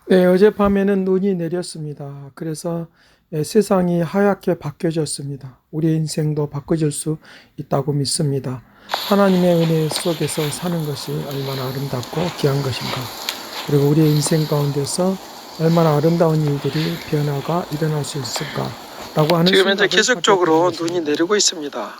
네, 어젯밤에는 눈이 내렸습니다. 그래서 세상이 하얗게 바뀌어졌습니다. 우리의 인생도 바꿔질 수 있다고 믿습니다. 하나님의 은혜 속에서 사는 것이 얼마나 아름답고 귀한 것인가. 그리고 우리의 인생 가운데서 얼마나 아름다운 일들이 변화가 일어날 수 있을까라고 하는 지금 현재 생각을 가졌던 계속적으로 눈이 것입니다. 내리고 있습니다.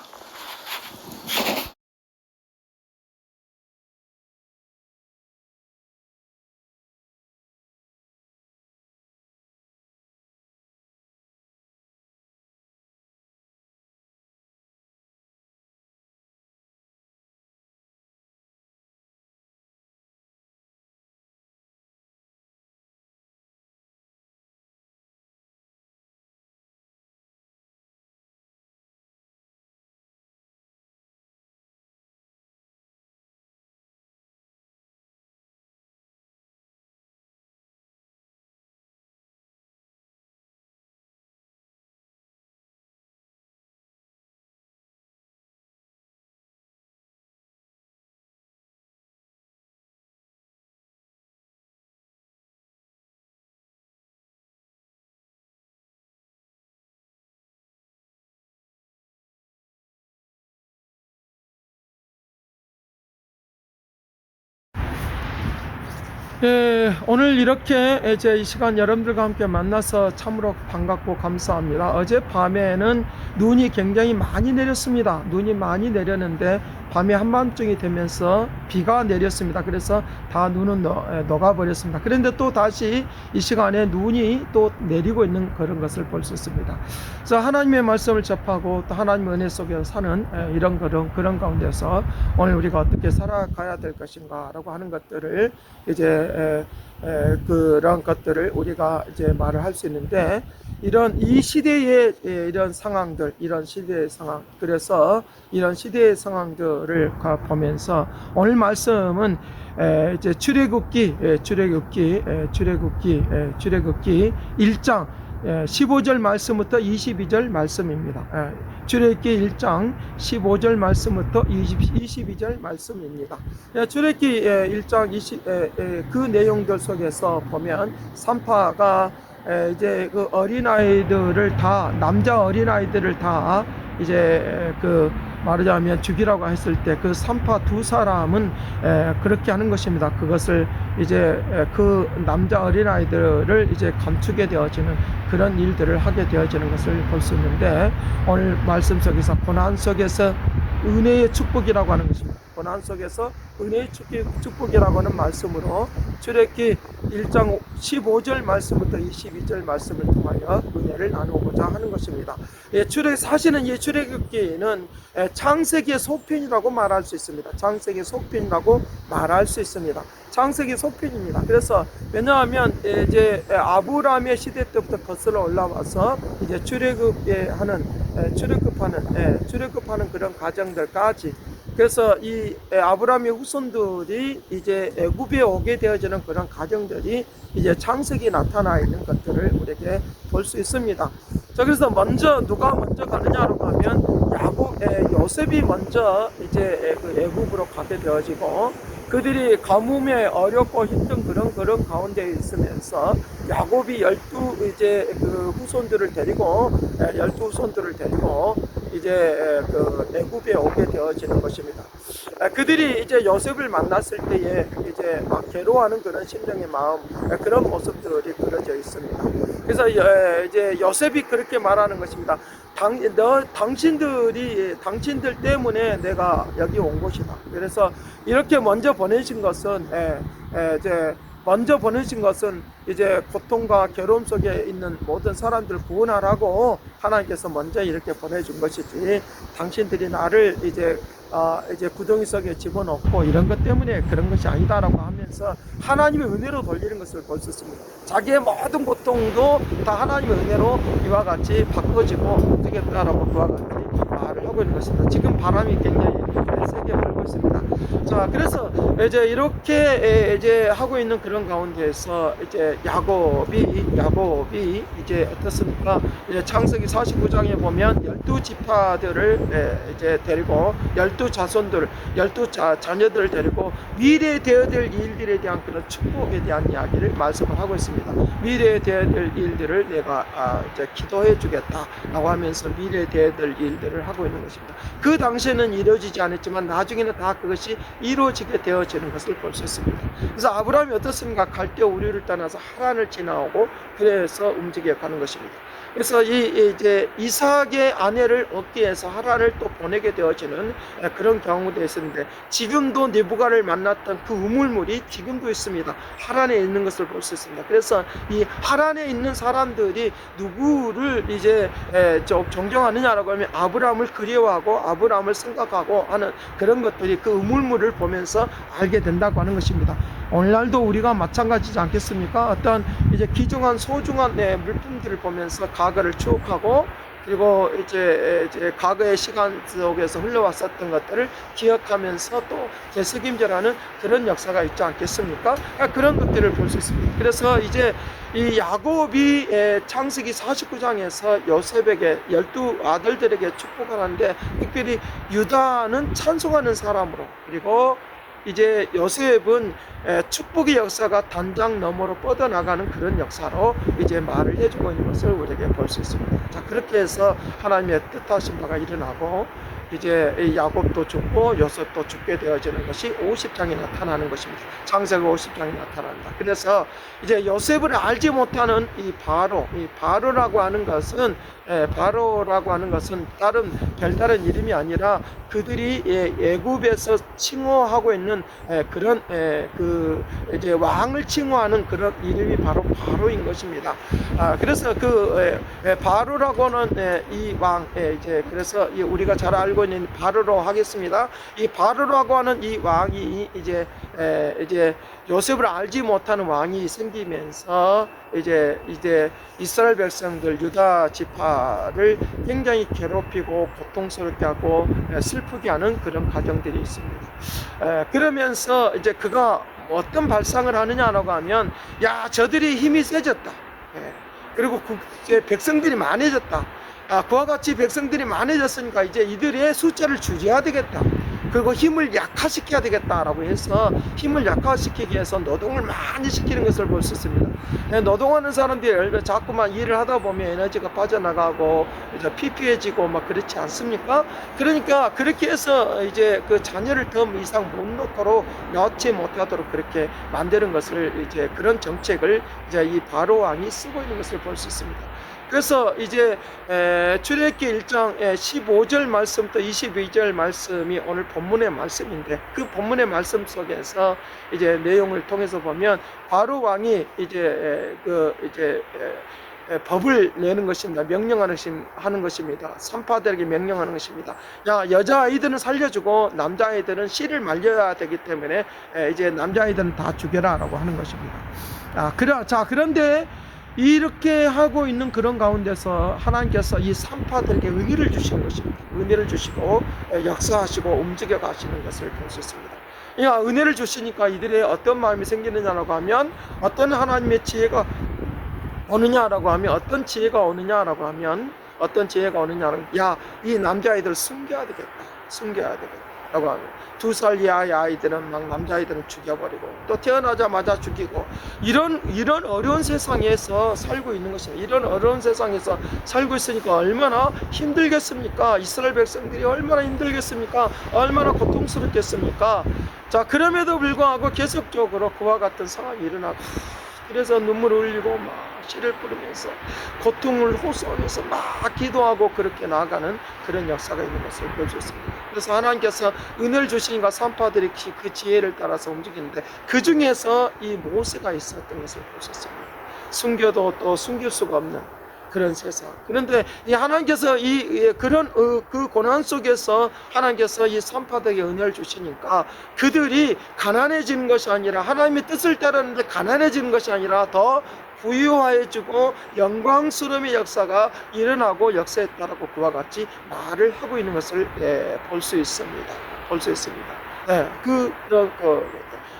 오늘 이렇게 이제 이 시간 여러분들과 함께 만나서 참으로 반갑고 감사합니다. 어젯밤에는 눈이 굉장히 많이 내렸습니다. 눈이 많이 내렸는데 밤에 한밤중이 되면서 비가 내렸습니다. 그래서 다 눈은 녹아버렸습니다. 그런데 또 다시 이 시간에 눈이 또 내리고 있는 그런 것을 볼 수 있습니다. 그래서 하나님의 말씀을 접하고 또 하나님의 은혜 속에 사는 이런 그런 가운데서 오늘 우리가 어떻게 살아가야 될 것인가 라고 하는 것들을 이제 그런 것들을 우리가 이제 말을 할 수 있는데, 이런 이 시대의 이런 상황들, 이런 시대의 상황, 그래서 이런 시대의 상황들을 보면서 오늘 말씀은 이제 출애굽기 1장 15절 말씀부터 22절 말씀입니다. 출애굽기 1장 15절 말씀부터 22절 말씀입니다. 출애굽기 1장 그 내용들 속에서 보면 산파가 이제 그 어린아이들을 다, 남자 어린아이들을 다 이제 그 말하자면 죽이라고 했을 때 그 산파 두 사람은 그렇게 하는 것입니다. 그것을 이제 그 남자 어린아이들을 이제 감추게 되어지는 그런 일들을 하게 되어지는 것을 볼 수 있는데, 오늘 말씀 속에서 고난 속에서 은혜의 축복이라고 하는 것입니다. 고난 속에서 은혜의 축복이라고 하는 말씀으로 출애굽기 1장 15절 말씀부터 22절 말씀을 통하여 은혜를 나누고자 하는 것입니다. 사실은 이 출애굽기는 창세기의 속편이라고 말할 수 있습니다. 창세기의 속편이라고 말할 수 있습니다. 창세기 속편입니다. 그래서 왜냐하면 이제 아브라함의 시대 때부터 거슬러 올라와서 이제 출애굽하는 그런 과정들까지, 그래서 이 아브라함의 후손들이 이제 애굽에 오게 되어지는 그런 과정들이 이제 창세기에 나타나 있는 것들을 우리에게 볼 수 있습니다. 자, 그래서 누가 먼저 가느냐라고 하면 요셉이 먼저 이제 그 애굽으로 가게 되어지고, 그들이 가뭄에 어렵고 힘든 그런 가운데 있으면서 야곱이 12 후손들을 데리고 이제 그 애굽에 오게 되어지는 것입니다. 그들이 이제 요셉을 만났을 때에 이제 막 괴로워하는 그런 심령의 마음, 그런 모습들이 그려져 있습니다. 그래서 이제 요셉이 그렇게 말하는 것입니다. 당신들 때문에 내가 여기 온 것이다. 그래서 이렇게 먼저 보내신 것은 이제 고통과 괴로움 속에 있는 모든 사람들을 구원하라고 하나님께서 먼저 이렇게 보내준 것이지, 당신들이 나를 이제 구덩이 속에 집어넣고 이런 것 때문에 그런 것이 아니다라고 하면서 하나님의 은혜로 돌리는 것을 볼 수 있습니다. 자기의 모든 고통도 다 하나님의 은혜로 이와 같이 바꿔지고 되겠다라고 그와 같이 말을 하고 있는 것입니다. 지금 바람이 굉장히 세게 불고 있습니다. 자, 그래서 이제 이렇게 이제 하고 있는 그런 가운데에서 이제 야곱이 이제 어떻습니까? 이제 창세기 49장에 보면 12지파들을 이제 데리고 12자손들, 12자녀들을 데리고 미래에 되어야 될 일들에 대한 그런 축복에 대한 이야기를 말씀을 하고 있습니다. 미래에 될 일들을 내가 이제 기도해 주겠다라고 하면서 미래에 될 일들을 하고 있는 것입니다. 그 당시에는 이루어지지 않았지만 나중에는 다 그것이 이루어지게 되어지는 것을 볼 수 있습니다. 그래서 아브라함이 어떻습니까? 갈대 우리를 떠나서 하란을 지나오고 그래서 움직여 가는 것입니다. 그래서 이제 이삭의 아내를 얻기 위해서 하란을 또 보내게 되어지는 그런 경우도 있었는데, 지금도 느부갓을 만났던 그 우물물이 지금도 있습니다. 하란에 있는 것을 볼 수 있습니다. 그래서 이 하란에 있는 사람들이 누구를 이제 존경하느냐라고 하면 아브라함을 그리워하고 아브라함을 생각하고 하는 그런 것들이 그 우물물을 보면서 알게 된다고 하는 것입니다. 오늘날도 우리가 마찬가지지 않겠습니까? 어떤 이제 귀중한 소중한 물품들을 보면서 과거를 추억하고, 그리고 이제 과거의 시간 속에서 흘러왔었던 것들을 기억하면서 또 되새김질하는 그런 역사가 있지 않겠습니까? 그런 것들을 볼 수 있습니다. 그래서 이제 이 야곱이 창세기 49장에서 요셉에게 12아들들에게 축복을 하는데, 특별히 유다는 찬송하는 사람으로, 그리고 이제 요셉은 축복의 역사가 단장 너머로 뻗어나가는 그런 역사로 이제 말을 해주고 있는 것을 우리에게 볼 수 있습니다. 자, 그렇게 해서 하나님의 뜻하신 바가 일어나고, 이제 야곱도 죽고 요셉도 죽게 되어지는 것이 50장에 나타나는 것입니다. 창세기 50장에 나타난다. 그래서 이제 요셉을 알지 못하는 이 바로라고 하는 것은 다른 별다른 이름이 아니라 그들이 애굽에서 칭호하고 있는 그런 그 이제 왕을 칭호하는 그런 이름이 바로 바로인 것입니다. 그래서 그 바로라고는 이 왕, 이제 그래서 우리가 잘 알고 있는 바로로 하겠습니다. 이 바로라고 하는 이 왕이 이제 요셉을 알지 못하는 왕이 생기면서 이제 이스라엘 백성들 유다 지파를 굉장히 괴롭히고 고통스럽게 하고 슬프게 하는 그런 과정들이 있습니다. 그러면서 이제 그가 어떤 발상을 하느냐라고 하면, 야, 저들이 힘이 세졌다. 그리고 이제 백성들이 많아졌다. 그와 같이 백성들이 많아졌으니까 이제 이들의 숫자를 줄여야 되겠다. 그리고 힘을 약화시켜야 되겠다라고 해서 힘을 약화시키기 위해서 노동을 많이 시키는 것을 볼 수 있습니다. 노동하는 사람들이 자꾸만 일을 하다 보면 에너지가 빠져나가고 이제 피폐해지고 막 그렇지 않습니까? 그러니까 그렇게 해서 이제 그 자녀를 더 이상 못 낳지 못하도록 그렇게 만드는 것을, 이제 그런 정책을 이제 이 바로 왕이 쓰고 있는 것을 볼 수 있습니다. 그래서 이제 출애굽기 1장 15절 말씀부터 22절 말씀이 오늘 본문의 말씀인데, 그 본문의 말씀 속에서 이제 내용을 통해서 보면 바로 왕이 이제 법을 내는 것입니다. 하는 것입니다. 산파들에게 명령하는 것입니다. 야, 여자아이들은 살려주고 남자아이들은 씨를 말려야 되기 때문에 이제 남자아이들은 다 죽여라라고 하는 것입니다. 그런데 이렇게 하고 있는 그런 가운데서 하나님께서 이 산파들에게 의를 주시는 것입니다. 은혜를 주시고 역사하시고 움직여 가시는 것을 볼 수 있습니다. 은혜를 주시니까 이들의 어떤 마음이 생기느냐라고 하면, 어떤 하나님의 지혜가 오느냐라고 하면, 야, 이 남자아이들 숨겨야 되겠다 라고 하면, 2살 이하의 아이들은 막 남자아이들은 죽여버리고 또 태어나자마자 죽이고, 이런 어려운 세상에서 살고 있는 것입니다. 이런 어려운 세상에서 살고 있으니까 얼마나 힘들겠습니까? 이스라엘 백성들이 얼마나 힘들겠습니까? 얼마나 고통스럽겠습니까? 자, 그럼에도 불구하고 계속적으로 그와 같은 상황이 일어나고, 그래서 눈물을 흘리고 막 씨를 뿌리면서 고통을 호소하면서 막 기도하고 그렇게 나아가는 그런 역사가 있는 것을 볼 수 있습니다. 그래서 하나님께서 은혜를 주시니까 산파들이 그 지혜를 따라서 움직이는데, 그 중에서 이 모세가 있었던 것을 볼 수 있습니다. 숨겨도 또 숨길 수가 없는 그런 세상. 그런데 이 하나님께서 그 고난 속에서 하나님께서 이 산파들에게 은혜를 주시니까 그들이 가난해지는 것이 아니라, 하나님의 뜻을 따르는데 가난해지는 것이 아니라 더 부유해지고 영광스러움의 역사가 일어나고 역사에 따르고 그와 같이 말을 하고 있는 것을 볼 수 있습니다.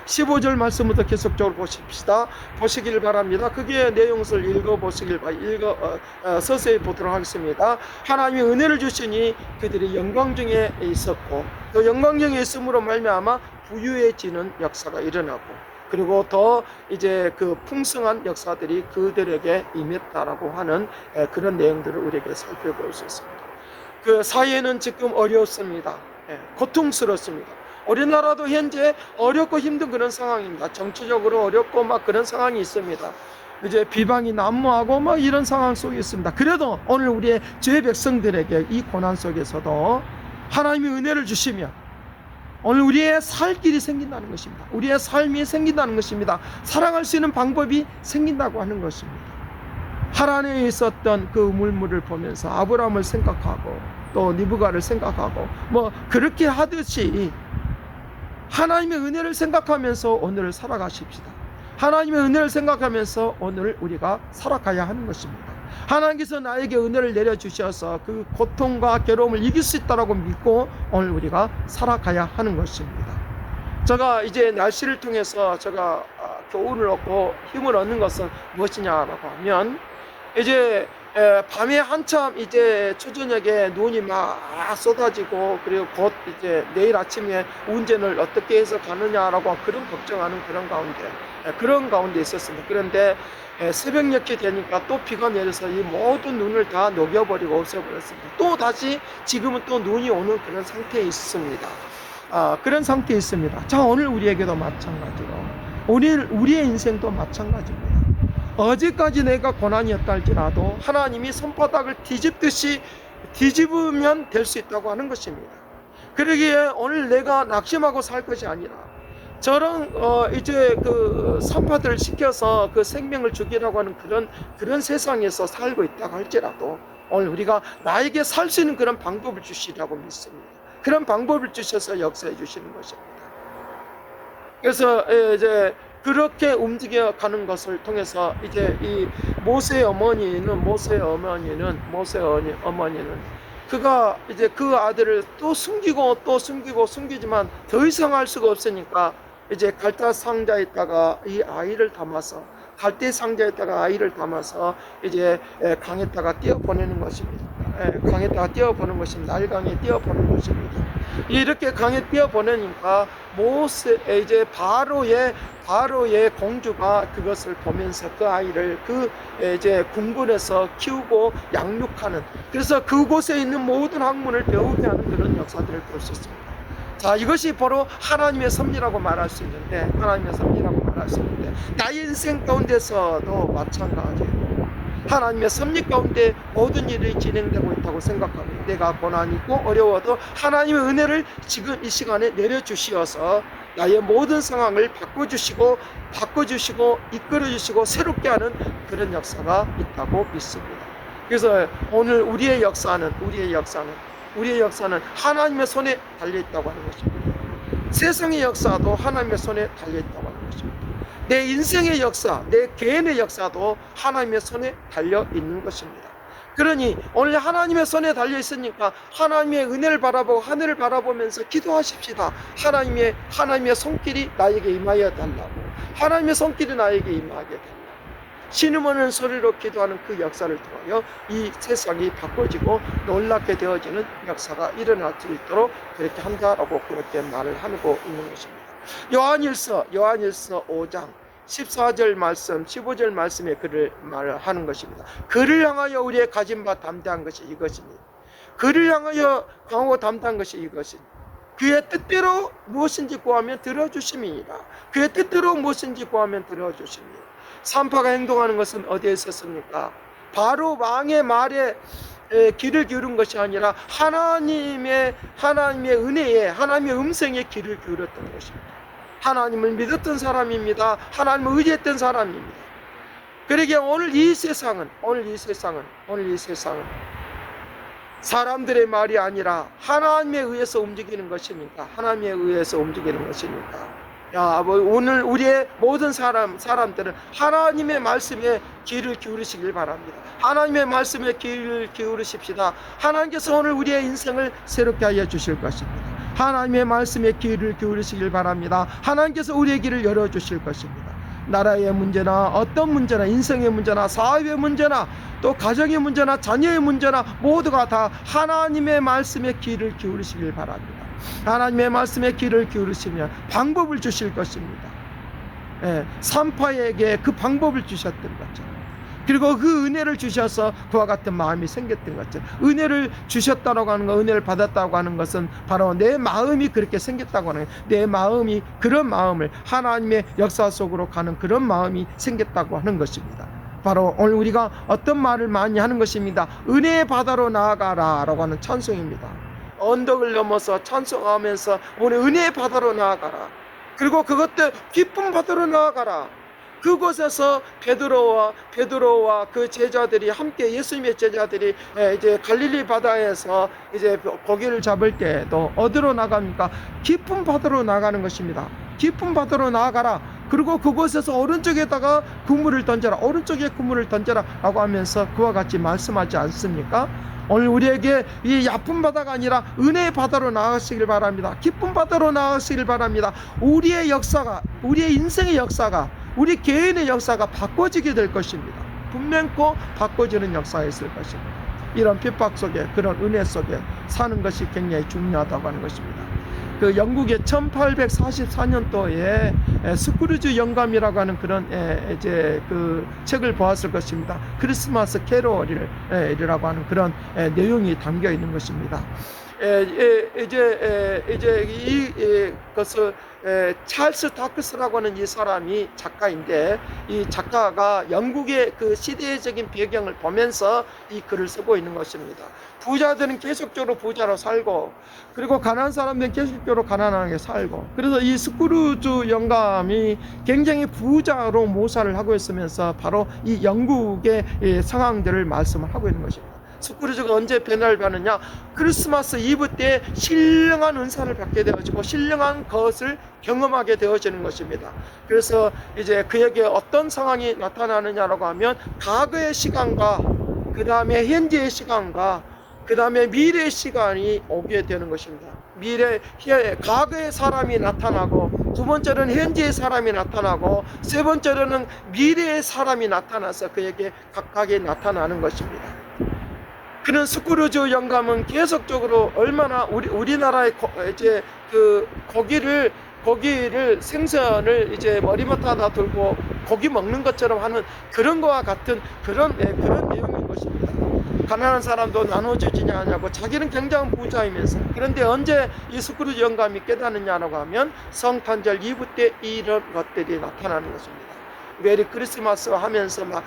15절 말씀부터 계속적으로 보시길 바랍니다. 그게 내용을 서서히 보도록 하겠습니다. 하나님이 은혜를 주시니 그들이 영광 중에 있었고, 또 영광 중에 있음으로 말미암아 부유해지는 역사가 일어나고, 그리고 더 이제 그 풍성한 역사들이 그들에게 임했다라고 하는 그런 내용들을 우리에게 살펴볼 수 있습니다. 그 사회는 지금 어렵습니다. 고통스럽습니다. 우리나라도 현재 어렵고 힘든 그런 상황입니다. 정치적으로 어렵고 막 그런 상황이 있습니다. 이제 비방이 난무하고 뭐 이런 상황 속에 있습니다. 그래도 오늘 우리의 죄 백성들에게 이 고난 속에서도 하나님의 은혜를 주시며 오늘 우리의 살 길이 생긴다는 것입니다. 우리의 삶이 생긴다는 것입니다. 사랑할 수 있는 방법이 생긴다고 하는 것입니다. 하란에 있었던 그 우물물을 보면서 아브라함을 생각하고 또 니브가를 생각하고 뭐 그렇게 하듯이 하나님의 은혜를 생각하면서 오늘을 살아가십시다. 하나님의 은혜를 생각하면서 오늘 우리가 살아가야 하는 것입니다. 하나님께서 나에게 은혜를 내려주셔서 그 고통과 괴로움을 이길 수 있다고 믿고 오늘 우리가 살아가야 하는 것입니다. 제가 이제 날씨를 통해서 제가 교훈을 얻고 힘을 얻는 것은 무엇이냐라고 하면 이제 밤에 한참 이제 초저녁에 눈이 막 쏟아지고 그리고 곧 이제 내일 아침에 운전을 어떻게 해서 가느냐라고 그런 걱정하는 그런 가운데 있었습니다. 그런데 새벽녘이 되니까 또 비가 내려서 이 모든 눈을 다 녹여버리고 없애버렸습니다. 또 다시 지금은 또 눈이 오는 그런 상태에 있습니다. 그런 상태에 있습니다. 자, 오늘 우리에게도 마찬가지로 우리의 인생도 마찬가지입니다. 어제까지 내가 고난이었다 할지라도 하나님이 손바닥을 뒤집듯이 뒤집으면 될 수 있다고 하는 것입니다. 그러기에 오늘 내가 낙심하고 살 것이 아니라 저런 이제 그 선파들을 시켜서 그 생명을 죽이라고 하는 그런 세상에서 살고 있다고 할지라도 오늘 우리가 나에게 살 수 있는 그런 방법을 주시라고 믿습니다. 그런 방법을 주셔서 역사해 주시는 것입니다. 그래서 이제 그렇게 움직여 가는 것을 통해서 이제 이 모세의 어머니는 그가 이제 그 아들을 또 숨기지만 더 이상 할 수가 없으니까 이제 갈대 상자에다가 아이를 담아서 이제 강에다가 띄어보내는 것입니다. 강에다가 띄어보는 것입니다. 날강에 띄어보는 것입니다. 이렇게 강에 띄어보내니까 이제 바로의 공주가 그것을 보면서 그 아이를 이제 궁궐에서 키우고 양육하는, 그래서 그곳에 있는 모든 학문을 배우게 하는 그런 역사들을 볼 수 있습니다. 자, 이것이 바로 하나님의 섭리라고 말할 수 있는데, 나의 인생 가운데서도 마찬가지예요. 하나님의 섭리 가운데 모든 일이 진행되고 있다고 생각합니다. 내가 고난이 있고 어려워도 하나님의 은혜를 지금 이 시간에 내려주시어서 나의 모든 상황을 바꿔주시고 이끌어주시고 새롭게 하는 그런 역사가 있다고 믿습니다. 그래서 오늘 우리의 역사는 하나님의 손에 달려있다고 하는 것입니다. 세상의 역사도 하나님의 손에 달려있다고 하는 것입니다. 내 인생의 역사, 내 개인의 역사도 하나님의 손에 달려있는 것입니다. 그러니 오늘 하나님의 손에 달려있으니까 하나님의 은혜를 바라보고 하늘을 바라보면서 기도하십시다. 하나님의 손길이 나에게 임하여 달라고, 하나님의 손길이 나에게 임하게 달라고, 신음하는 소리로 기도하는 그 역사를 통하여 이 세상이 바꿔지고 놀랍게 되어지는 역사가 일어날 수 있도록 그렇게 한다라고 그렇게 말을 하고 있는 것입니다. 요한일서 5장 14절 말씀 15절 말씀에 그를 말하는 것입니다. 그를 향하여 우리의 가진 바 담대한 것이 이것입니다. 그를 향하여 강하고 담대한 것이 이것입니다. 그의 뜻대로 무엇인지 구하면 들어주심이니라. 그의 뜻대로 무엇인지 구하면 들어주심이니라. 산파가 행동하는 것은 어디에 있었습니까? 바로 왕의 말에 귀를 기울인 것이 아니라 하나님의 은혜에, 하나님의 음성에 귀를 기울였던 것입니다. 하나님을 믿었던 사람입니다. 하나님을 의지했던 사람입니다. 그러기에 오늘 이 세상은 사람들의 말이 아니라 하나님에 의해서 움직이는 것이니까. 오늘 우리의 모든 사람들은 하나님의 말씀에 귀를 기울이시길 바랍니다. 하나님의 말씀에 귀를 기울이십시다. 하나님께서 오늘 우리의 인생을 새롭게 하여 주실 것입니다. 하나님의 말씀에 귀를 기울이시길 바랍니다. 하나님께서 우리의 길을 열어주실 것입니다. 나라의 문제나 어떤 문제나, 인생의 문제나, 사회의 문제나, 또 가정의 문제나, 자녀의 문제나 모두가 다 하나님의 말씀에 귀를 기울이시길 바랍니다. 하나님의 말씀에 귀를 기울이시면 방법을 주실 것입니다. 산파에게 그 방법을 주셨던 거죠. 그리고 그 은혜를 주셔서 그와 같은 마음이 생겼던 거죠. 은혜를 주셨다고 하는 것, 은혜를 받았다고 하는 것은 바로 내 마음이 그렇게 생겼다고 하는 거예요. 내 마음이 그런 마음을, 하나님의 역사 속으로 가는 그런 마음이 생겼다고 하는 것입니다. 바로 오늘 우리가 어떤 말을 많이 하는 것입니다. 은혜의 바다로 나아가라 라고 하는 찬송입니다. 언덕을 넘어서 찬송하면서 오늘 은혜의 바다로 나아가라. 그리고 그것도 기쁨 바다로 나아가라. 그곳에서 베드로와 그 제자들이 함께, 예수님의 제자들이 이제 갈릴리 바다에서 이제 고기를 잡을 때도 어디로 나갑니까? 깊은 바다로 나가는 것입니다. 깊은 바다로 나아가라. 그리고 그곳에서 오른쪽에다가 그물을 던져라. 오른쪽에 그물을 던져라 라고 하면서 그와 같이 말씀하지 않습니까? 오늘 우리에게 이 얕은 바다가 아니라 은혜의 바다로 나아가시길 바랍니다. 깊은 바다로 나아가시길 바랍니다. 우리의 역사가, 우리의 인생의 역사가, 우리 개인의 역사가 바꿔지게 될 것입니다. 분명코 바꿔지는 역사가 있을 것입니다. 이런 핍박 속에, 그런 은혜 속에 사는 것이 굉장히 중요하다고 하는 것입니다. 그 영국의 1844년도에 스크루지 영감이라고 하는 그런 이제 그 책을 보았을 것입니다. 크리스마스 캐롤이라고 하는 그런 내용이 담겨 있는 것입니다. 이제 이것을 찰스 다크스라고 하는 이 사람이 작가인데, 이 작가가 영국의 그 시대적인 배경을 보면서 이 글을 쓰고 있는 것입니다. 부자들은 계속적으로 부자로 살고, 그리고 가난한 사람들은 계속적으로 가난하게 살고, 그래서 이 스크루지 영감이 굉장히 부자로 모사를 하고 있으면서 바로 이 영국의 상황들을 말씀을 하고 있는 것입니다. 스크루지가 언제 변화를 받느냐? 크리스마스 이브 때 신령한 은사를 받게 되어지고 신령한 것을 경험하게 되어지는 것입니다. 그래서 이제 그에게 어떤 상황이 나타나느냐라고 하면, 과거의 시간과 그 다음에 현재의 시간과 그 다음에 미래의 시간이 오게 되는 것입니다. 과거의 사람이 나타나고, 두 번째로는 현재의 사람이 나타나고, 세 번째로는 미래의 사람이 나타나서 그에게 각각이 나타나는 것입니다. 그런 스크루지 영감은 계속적으로 얼마나 우리나라의 이제 그 고기를 생선을 이제 머리맡에다 들고 고기 먹는 것처럼 하는 그런 거와 같은 그런 내용인 것입니다. 가난한 사람도 나눠주지냐 하냐고, 자기는 굉장한 부자이면서. 그런데 언제 이 스크루지 영감이 깨닫느냐라고 하면, 성탄절 이브 때 이런 것들이 나타나는 것입니다. 메리 크리스마스 하면서 막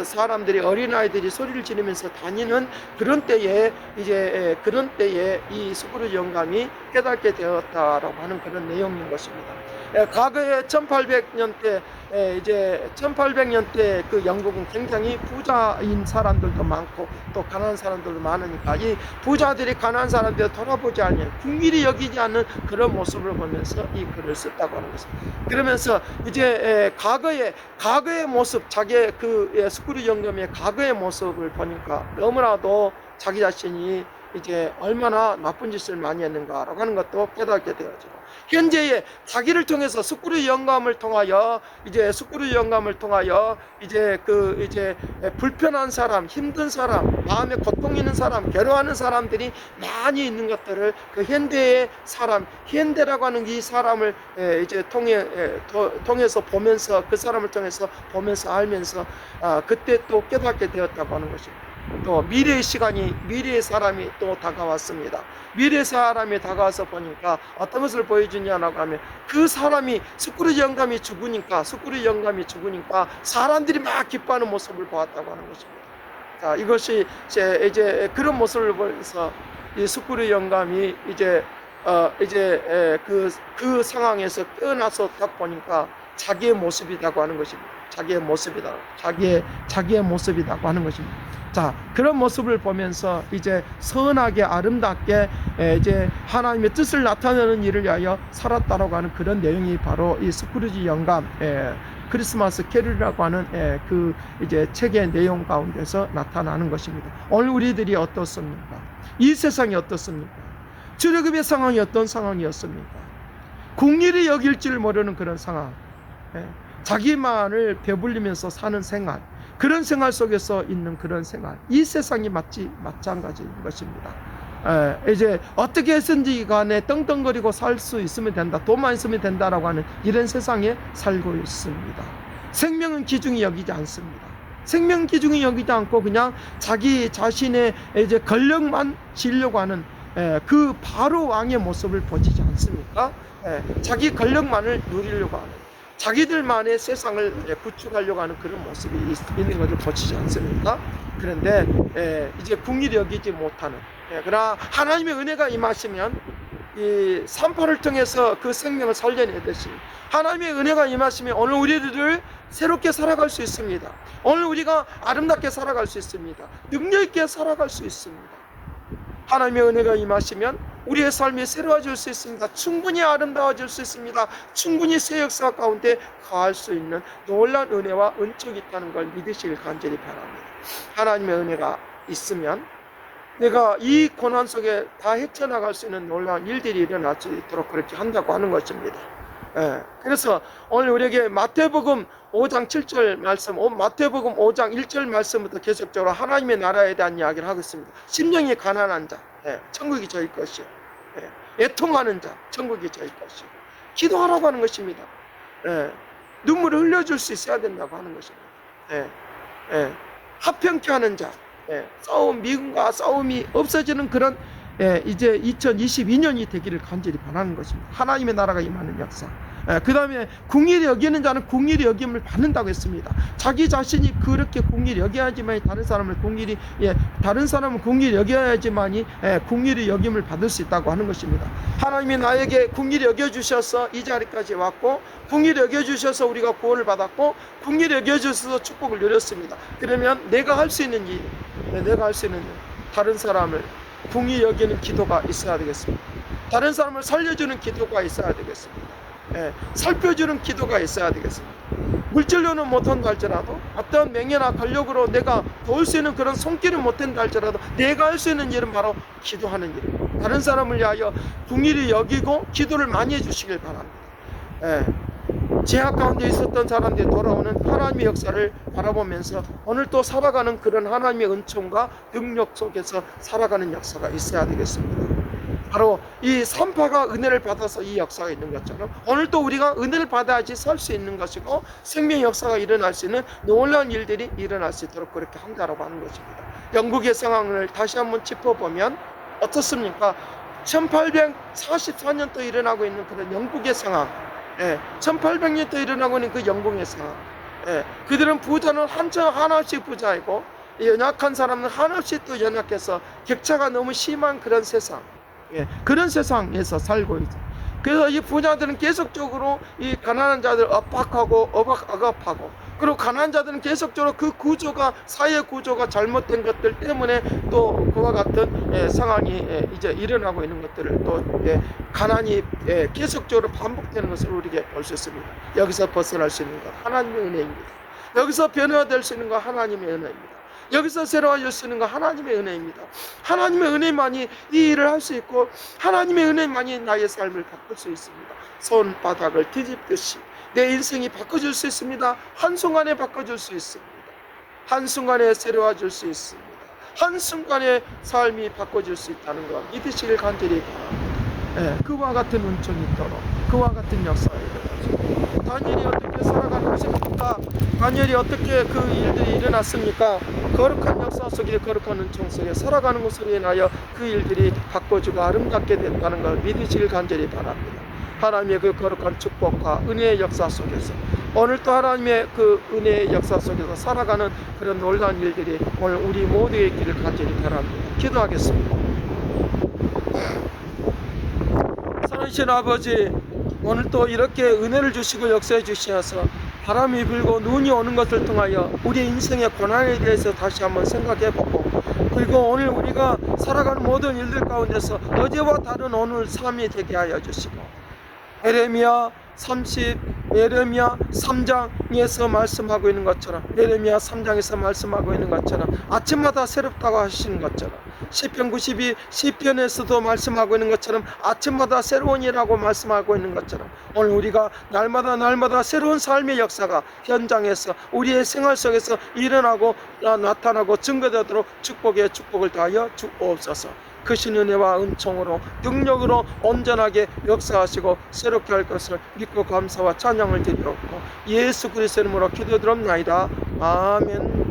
사람들이, 어린아이들이 소리를 지르면서 다니는 그런 때에 이 스크루지 영감이 깨닫게 되었다라고 하는 그런 내용인 것입니다. 과거에 1800년대 그 영국은 굉장히 부자인 사람들도 많고 또 가난한 사람들도 많으니까, 이 부자들이 가난한 사람들을 돌아보지 않는, 국민이 여기지 않는 그런 모습을 보면서 이 글을 썼다고 하는 것입니다. 그러면서 이제 과거의 모습, 자기의 그 스크루지 영감의 과거의 모습을 보니까 너무나도 자기 자신이 이제 얼마나 나쁜 짓을 많이 했는가라고 하는 것도 깨닫게 되어지고, 현재의 자기를 통해서 스크루지 영감을 통하여 이제 불편한 사람, 힘든 사람, 마음에 고통 있는 사람, 괴로워하는 사람들이 많이 있는 것들을 그 현대의 사람, 현대라고 하는 이 사람을 이제 통해서 보면서, 그 사람을 통해서 보면서 알면서 그때 또 깨닫게 되었다고 하는 것입니다. 또 미래의 사람이 또 다가왔습니다. 미래의 사람이 다가와서 보니까 어떤 것을 보여주냐라고 하면, 그 사람이 스크루지 영감이 죽으니까 사람들이 막 기뻐하는 모습을 보았다고 하는 것입니다. 자, 이것이 이제 그런 모습을 보면서 이 스크루지 영감이 그 상황에서 깨어나서 딱 보니까 자기의 모습이라고 하는 것입니다. 자기의 모습이라고 하는 것입니다. 자, 그런 모습을 보면서 이제 선하게 아름답게 이제 하나님의 뜻을 나타내는 일을 위하여 살았다라고 하는 그런 내용이 바로 이 스크루지 영감 크리스마스 캐롤이라고 하는 그 이제 책의 내용 가운데서 나타나는 것입니다. 오늘 우리들이 어떻습니까? 이 세상이 어떻습니까? 출애굽의 상황이 어떤 상황이었습니까? 궁일이 여길 줄 모르는 그런 상황, 자기만을 배불리면서 사는 생활, 그런 생활 속에서 있는 그런 생활, 이 세상이 마찬가지인 것입니다. 이제 어떻게 해서든지 간에 떵떵거리고 살 수 있으면 된다, 돈만 있으면 된다라고 하는 이런 세상에 살고 있습니다. 생명은 귀중히 여기지 않습니다. 생명 귀중히 여기지 않고 그냥 자기 자신의 이제 권력만 지려고 하는 그 바로 왕의 모습을 보이지 않습니까? 자기 권력만을 누리려고 하는, 자기들만의 세상을 구축하려고 하는 그런 모습이 있는 것을 보이지 않습니까? 그런데 이제 궁일이 여기지 못하는, 그러나 하나님의 은혜가 임하시면 이 산파를 통해서 그 생명을 살려내듯이 하나님의 은혜가 임하시면 오늘 우리들을 새롭게 살아갈 수 있습니다. 오늘 우리가 아름답게 살아갈 수 있습니다. 능력 있게 살아갈 수 있습니다. 하나님의 은혜가 임하시면 우리의 삶이 새로워질 수 있습니다. 충분히 아름다워질 수 있습니다. 충분히 새 역사 가운데 가할 수 있는 놀라운 은혜와 은총이 있다는 걸 믿으시길 간절히 바랍니다. 하나님의 은혜가 있으면 내가 이 고난 속에 다 헤쳐나갈 수 있는 놀라운 일들이 일어날 수 있도록 그렇게 한다고 하는 것입니다. 그래서 오늘 우리에게 마태복음 5장 7절 말씀, 마태복음 5장 1절 말씀부터 계속적으로 하나님의 나라에 대한 이야기를 하고 있습니다. 심령이 가난한 자, 천국이 저희 것이요. 애통하는 자, 천국이 저희 것이요. 기도하라고 하는 것입니다. 눈물을 흘려줄 수 있어야 된다고 하는 것입니다. 합평케 하는 자, 미움과 싸움이 없어지는 그런 이제 2022년이 되기를 간절히 바라는 것입니다. 하나님의 나라가 임하는 역사. 그 다음에 궁일이 여기는 자는 궁일이 여김을 받는다고 했습니다. 자기 자신이 그렇게 궁일이 여겨야지만 다른 사람을 궁일이 다른 사람은 궁일이 여겨야지만이 궁일이 여김을 받을 수 있다고 하는 것입니다. 하나님이 나에게 궁일이 여겨주셔서 이 자리까지 왔고, 궁일이 여겨주셔서 우리가 구원을 받았고, 궁일이 여겨주셔서 축복을 누렸습니다. 그러면 내가 할 수 있는 일, 다른 사람을 궁히 여기는 기도가 있어야 되겠습니다. 다른 사람을 살려주는 기도가 있어야 되겠습니다. 살펴주는 기도가 있어야 되겠습니다. 물질로는 못한다 할지라도, 어떤 명예나 권력으로 내가 도울 수 있는 그런 손길은 못한다 할지라도 내가 할 수 있는 일은 바로 기도하는 일, 다른 사람을 위하여 궁일이 여기고 기도를 많이 해주시길 바랍니다. 제약 가운데 있었던 사람들이 돌아오는 하나님의 역사를 바라보면서 오늘 또 살아가는 그런 하나님의 은총과 능력 속에서 살아가는 역사가 있어야 되겠습니다. 바로 이 산파가 은혜를 받아서 이 역사가 있는 것처럼 오늘 또 우리가 은혜를 받아야지 살 수 있는 것이고, 생명의 역사가 일어날 수 있는 놀라운 일들이 일어날 수 있도록 그렇게 한다라고 하는 것입니다. 영국의 상황을 다시 한번 짚어보면 어떻습니까? 1844년도 일어나고 있는 그런 영국의 상황, 1800년도 일어나고 있는 그 영국의 상황, 그들은 부자는 하나씩 부자이고 연약한 사람은 하나씩 또 연약해서 격차가 너무 심한 그런 세상, 그런 세상에서 살고 있죠. 그래서 이 부자들은 계속적으로 이 가난한 자들을 억압하고 그리고 가난한 자들은 계속적으로 그 구조가, 사회 구조가 잘못된 것들 때문에 또 그와 같은 상황이 이제 일어나고 있는 것들을 또 가난이 계속적으로 반복되는 것을 우리에게 볼 수 있습니다. 여기서 벗어날 수 있는 것 하나님의 은혜입니다. 여기서 변화될 수 있는 것 하나님의 은혜입니다. 여기서 새로워질 수 있는 건 하나님의 은혜입니다. 하나님의 은혜만이 이 일을 할 수 있고, 하나님의 은혜만이 나의 삶을 바꿀 수 있습니다. 손바닥을 뒤집듯이 내 인생이 바꿔줄 수 있습니다. 한순간에 바꿔줄 수 있습니다. 한순간에 새로워질 수 있습니다. 한순간에 삶이 바꿔질 수 있다는 것 믿으시길 간절히 바랍니다. 그와 같은 은총이 있도록, 그와 같은 역사가 일어나죠. 다니엘이 어떻게 살아가는 것입니까? 다니엘이 어떻게 그 일들이 일어났습니까? 거룩한 역사 속에, 거룩한 은총 속에 살아가는 것으로 인하여 그 일들이 바꿔주고 아름답게 됐다는 걸 믿으시길 간절히 바랍니다. 하나님의 그 거룩한 축복과 은혜의 역사 속에서 오늘 또 하나님의 그 은혜의 역사 속에서 살아가는 그런 놀라운 일들이 오늘 우리 모두의 길을 간절히 바랍니다. 기도하겠습니다. 사랑하신 아버지, 오늘 또 이렇게 은혜를 주시고 역사해 주셔서 바람이 불고 눈이 오는 것을 통하여 우리 인생의 고난에 대해서 다시 한번 생각해보고, 그리고 오늘 우리가 살아가는 모든 일들 가운데서 어제와 다른 오늘 삶이 되게 하여 주시고, 예레미야 3장에서 말씀하고 있는 것처럼, 예레미야 3장에서 말씀하고 있는 것처럼, 아침마다 새롭다고 하시는 것처럼, 시편 92 시편에서도 말씀하고 있는 것처럼 아침마다 새로운 일하고 말씀하고 있는 것처럼, 오늘 우리가 날마다 새로운 삶의 역사가 현장에서 우리의 생활 속에서 일어나고 나타나고 증거되도록 축복에 축복을 더하여 주옵소서. 크신 은혜와 은총으로 능력으로 온전하게 역사하시고 새롭게 할 것을 믿고 감사와 찬양을 드리옵고 예수 그리스도의 이름으로 기도드립나이다. 아멘.